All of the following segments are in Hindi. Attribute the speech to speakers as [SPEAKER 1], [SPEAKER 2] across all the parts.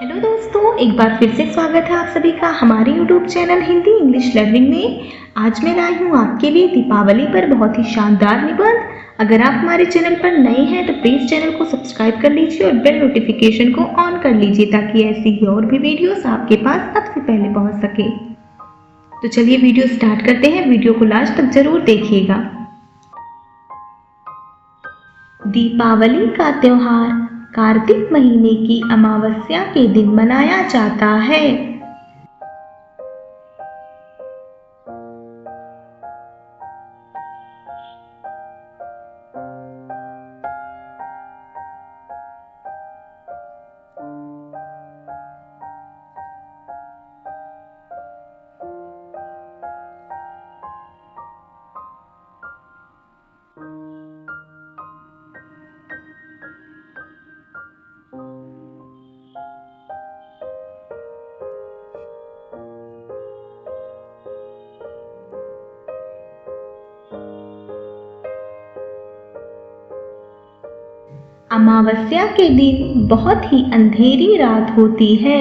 [SPEAKER 1] हेलो दोस्तों, एक बार फिर से स्वागत है आप सभी का हमारे YouTube channel Hindi English learning में। आज मैं लाई हूँ आपके लिए दीपावली पर बहुत ही शानदार निबंध। अगर आप हमारे चैनल पर नए हैं तो प्लीज़ चैनल को सब्सक्राइब कर लीजिए और बेल नोटिफिकेशन को ऑन कर लीजिए ताकि ऐसी ही और भी वीडियोस आपके पास सबसे पहले पहुँच सके। तो चलिए वीडियो स्टार्ट करते हैं। वीडियो को लास्ट तक जरूर देखिएगा। दीपावली का त्योहार कार्तिक महीने की अमावस्या के दिन मनाया जाता है। अमावस्या के दिन बहुत ही अंधेरी रात होती है।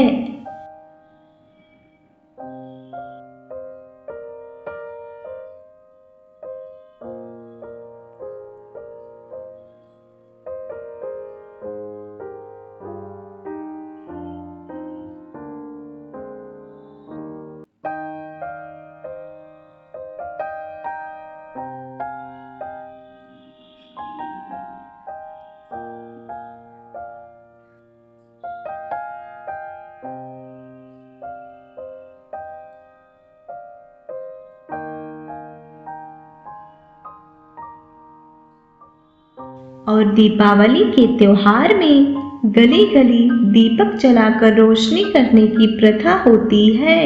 [SPEAKER 1] और दीपावली के त्योहार में गली गली दीपक जलाकर रोशनी करने की प्रथा होती है।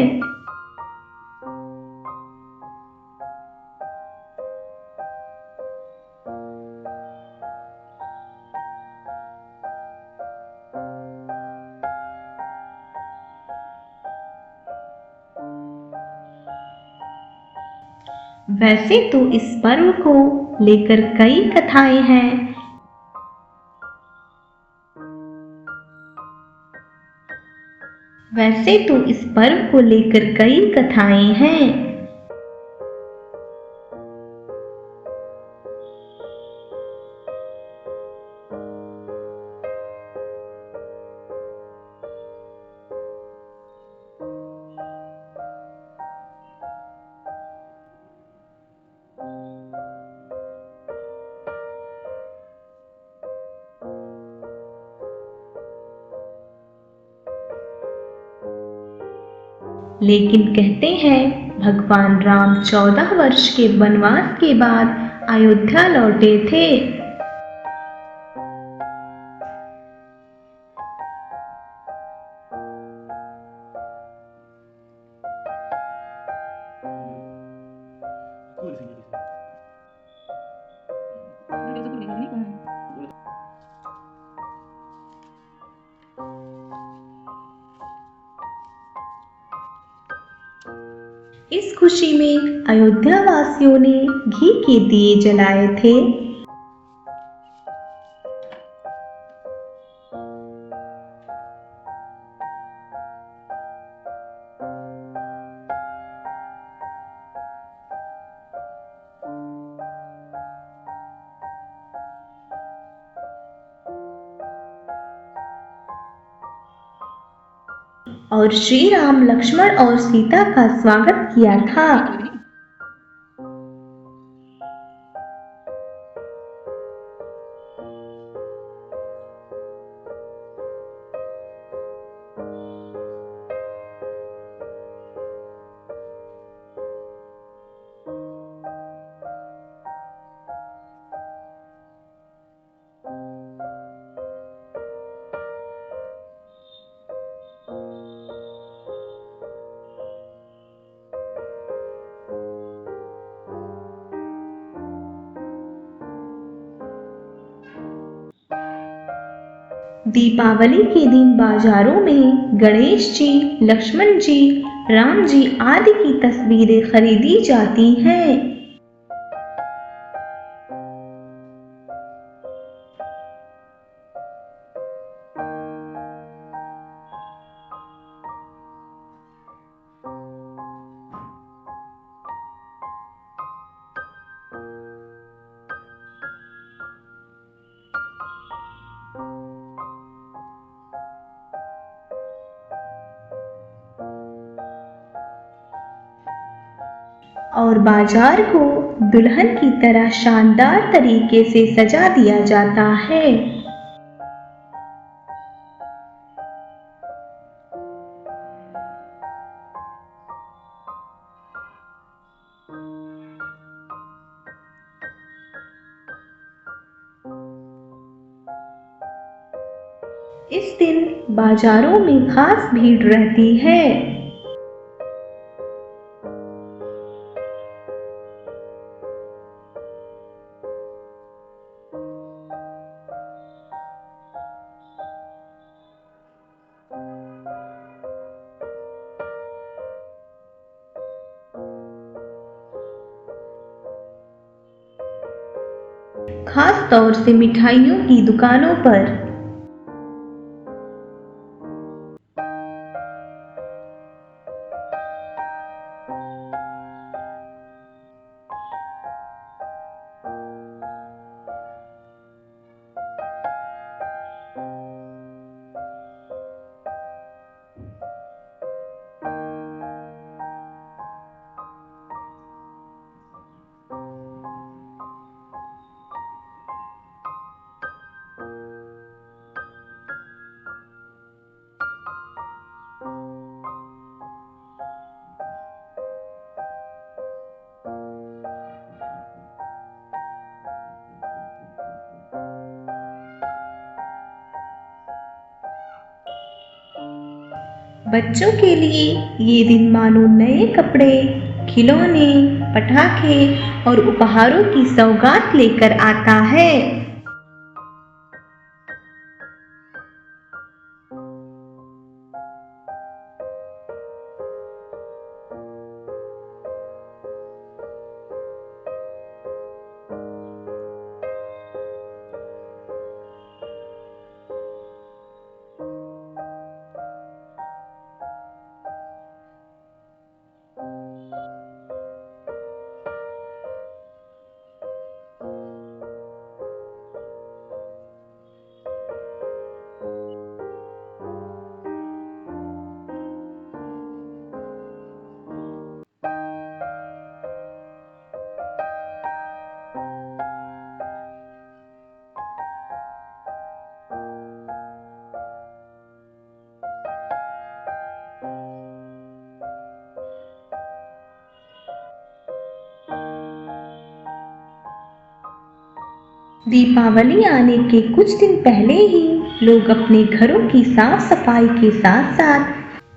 [SPEAKER 1] वैसे तो इस पर्व को लेकर कई कथाएं हैं। वैसे तो इस पर्व को लेकर कई कथाएं हैं। लेकिन कहते हैं भगवान राम 14 वर्ष के वनवास के बाद अयोध्या लौटे थे। इस खुशी में अयोध्या वासियों ने घी के दिए जलाए थे। और श्री राम, लक्ष्मण और सीता का स्वागत किया था। दीपावली के दिन बाजारों में गणेश जी, लक्ष्मण जी, राम जी आदि की तस्वीरें खरीदी जाती हैं। और बाजार को दुल्हन की तरह शानदार तरीके से सजा दिया जाता है। इस दिन बाजारों में खास भीड़ रहती है। खास तौर से मिठाइयों की दुकानों पर बच्चों के लिए ये दिन मानो नए कपड़े, खिलौने, पटाखे और उपहारों की सौगात लेकर आता है। दीपावली आने के कुछ दिन पहले ही लोग अपने घरों की साफ सफाई के साथ साथ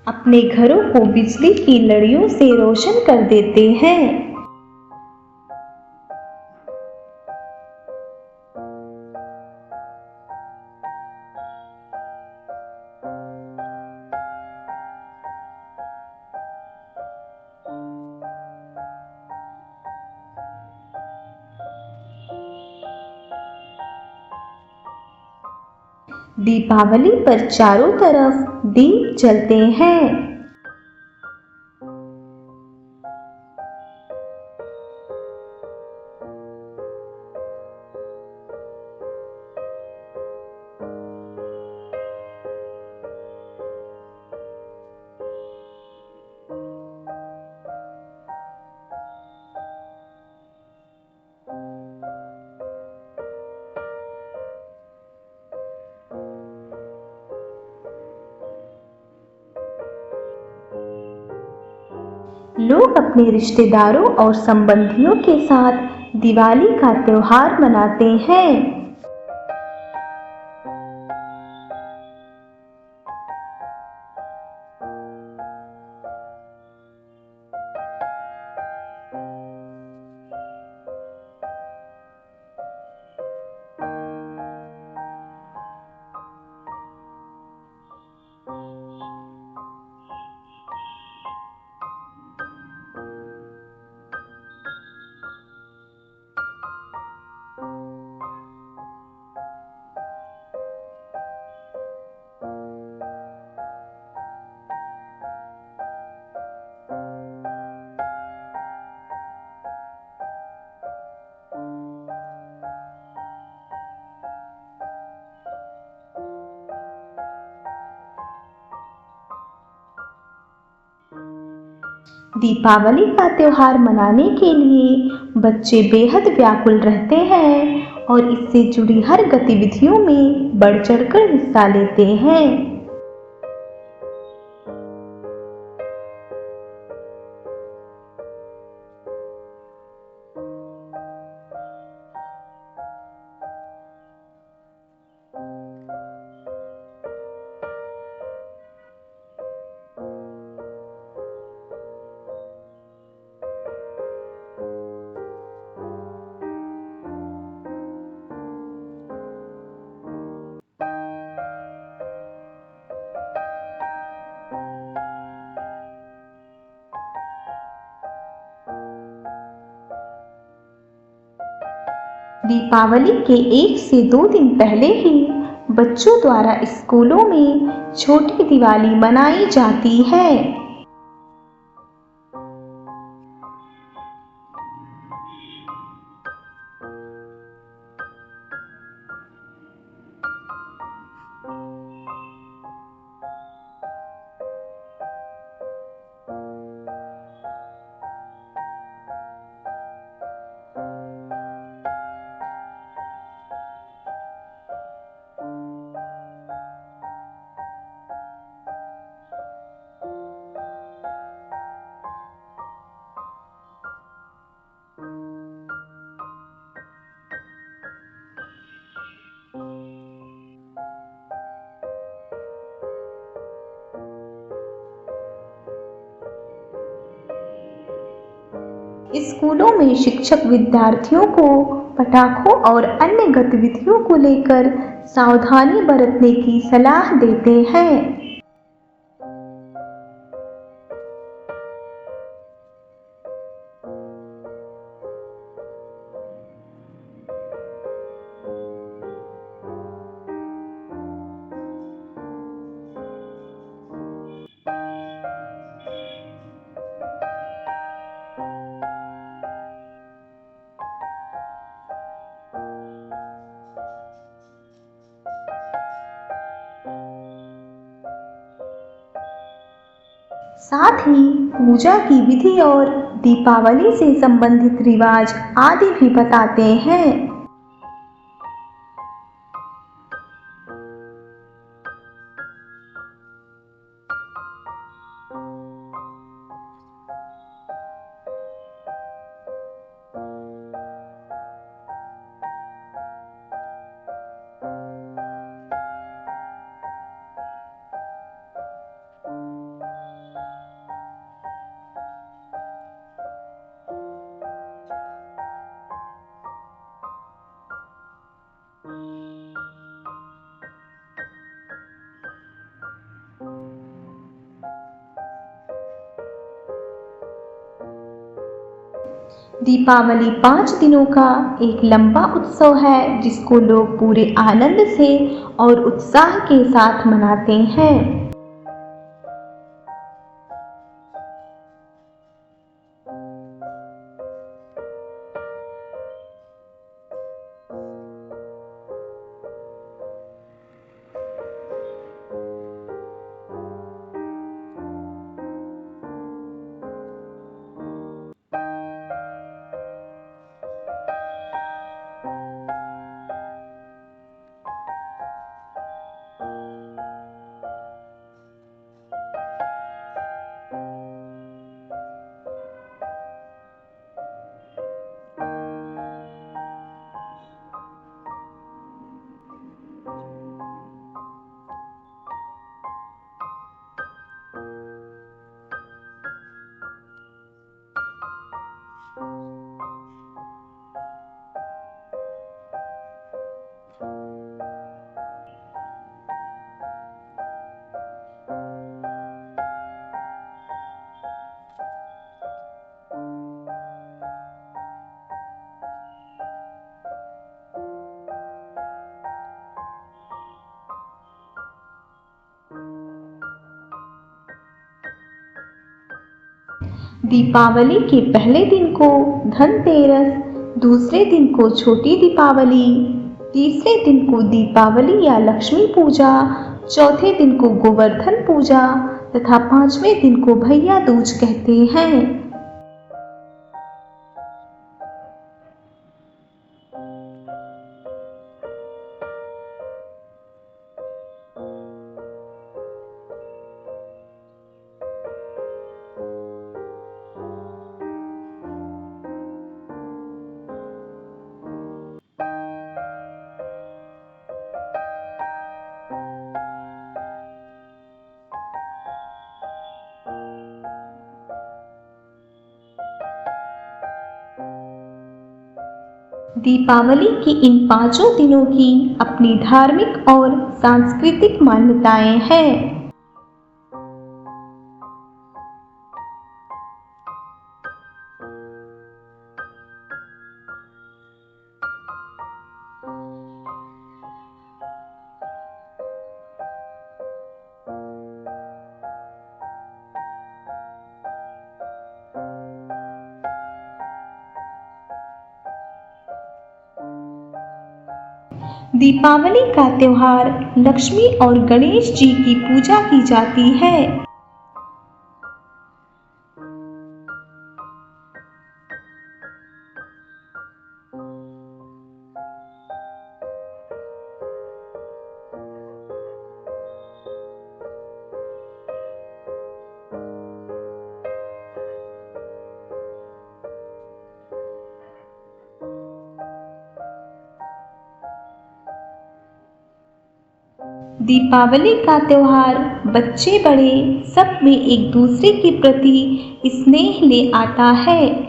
[SPEAKER 1] अपने घरों को बिजली की लड़ियों से रोशन कर देते हैं। दीपावली पर चारों तरफ दीप जलते हैं। लोग अपने रिश्तेदारों और संबंधियों के साथ दिवाली का त्योहार मनाते हैं। दीपावली का त्योहार मनाने के लिए बच्चे बेहद व्याकुल रहते हैं और इससे जुड़ी हर गतिविधियों में बढ़ चढ़कर हिस्सा लेते हैं। दीपावली के 1 से 2 दिन पहले ही बच्चों द्वारा स्कूलों में छोटी दिवाली मनाई जाती है। स्कूलों में शिक्षक विद्यार्थियों को पटाखों और अन्य गतिविधियों को लेकर सावधानी बरतने की सलाह देते हैं। साथ ही पूजा की विधि और दीपावली से संबंधित रिवाज आदि भी बताते हैं। दीपावली 5 दिनों का एक लंबा उत्सव है जिसको लोग पूरे आनंद से और उत्साह के साथ मनाते हैं। दीपावली के पहले दिन को धनतेरस, दूसरे दिन को छोटी दीपावली, तीसरे दिन को दीपावली या लक्ष्मी पूजा, चौथे दिन को गोवर्धन पूजा, तथा 5वें दिन को भैया दूज कहते हैं। दीपावली की इन 5 दिनों की अपनी धार्मिक और सांस्कृतिक मान्यताएं हैं। दीपावली का त्योहार लक्ष्मी और गणेश जी की पूजा की जाती है। दीपावली का त्योहार बच्चे बड़े सब में एक दूसरे के प्रति स्नेह ले आता है।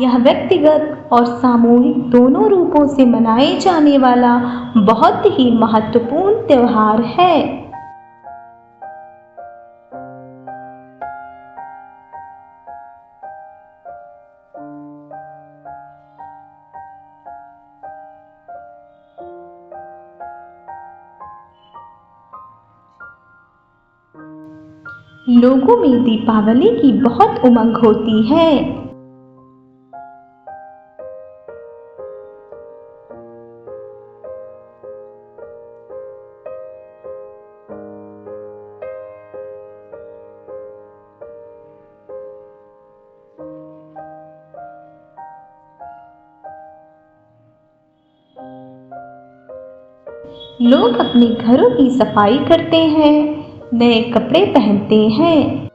[SPEAKER 1] यह व्यक्तिगत और सामूहिक दोनों रूपों से मनाए जाने वाला बहुत ही महत्वपूर्ण त्योहार है। लोगों में दीपावली की बहुत उमंग होती है। लोग अपने घरों की सफाई करते हैं, नए कपड़े पहनते हैं।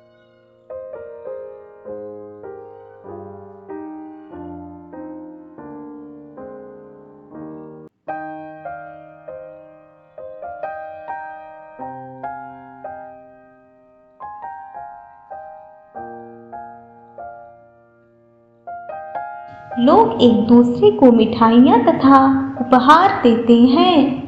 [SPEAKER 1] लोग एक दूसरे को मिठाइयाँ तथा उपहार देते हैं।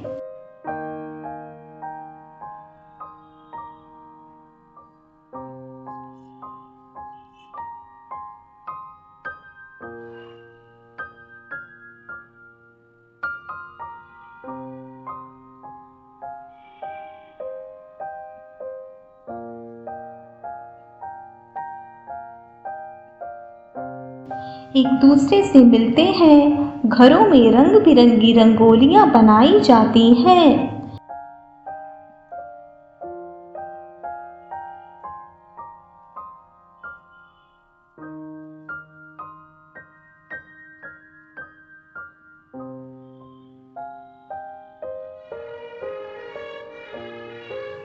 [SPEAKER 1] एक दूसरे से मिलते हैं, घरों में रंग बिरंगी रंगोलियां बनाई जाती हैं।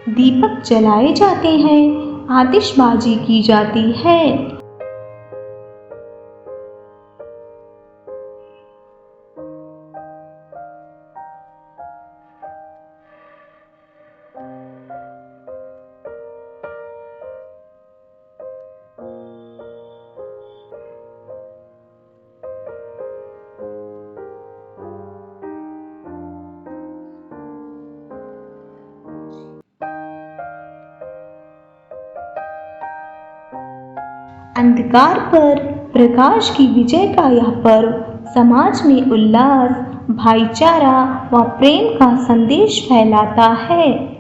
[SPEAKER 1] दीपक जलाए जाते हैं, आतिशबाजी की जाती है। अंधकार पर प्रकाश की विजय का यह पर्व समाज में उल्लास, भाईचारा व प्रेम का संदेश फैलाता है।